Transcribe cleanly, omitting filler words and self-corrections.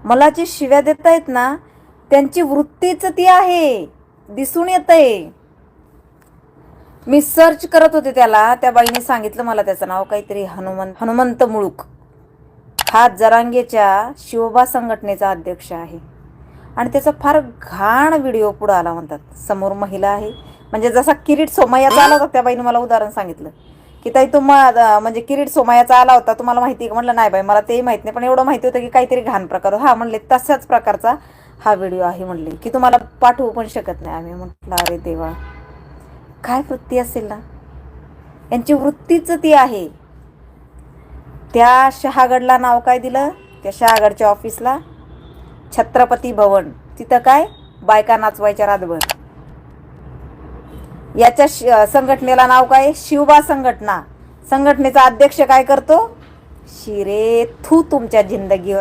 मला जे शिव्या देता येत ना, त्यांची वृत्तीच ती आहे, दिसून येतंय. मी सर्च करत होते त्याला, त्या बाईने सांगितलं मला त्याचं नाव काहीतरी हनुमंत मुळूक. हा जरांगेच्या शिवबा संघटनेचा अध्यक्ष आहे आणि त्याचा फार घाण व्हिडिओ पुढे आला म्हणतात. समोर महिला आहे, म्हणजे जसा किरीट सोमय्याचा आला होता, त्या बाईने मला उदाहरण सांगितलं की ताई म्हणजे किरीट सोमय्याचा आला होता, तुम्हाला माहिती आहे का? म्हटलं नाही बाई, मला तेही माहित नाही, पण एवढं माहिती होतं की काहीतरी घाण प्रकार. हा म्हणले तशाच प्रकारचा हा व्हिडिओ आहे, म्हणले की तुम्हाला पाठवू पण शकत नाही आम्ही. म्हटलं अरे देवा, काय वृत्ती असेल ना यांची, वृत्तीच ती आहे. त्या शहागडला नाव काय दिलं? त्या शहागडच्या ऑफिसला छत्रपती भवन. तिथं काय बायका नाचवायच्या रातभर. याच्या संघटनेला नाव काय? शिवबा संघटना. संघटनेचा अध्यक्ष काय करतो? शिरे थू तुमच्या जिंदगीवर.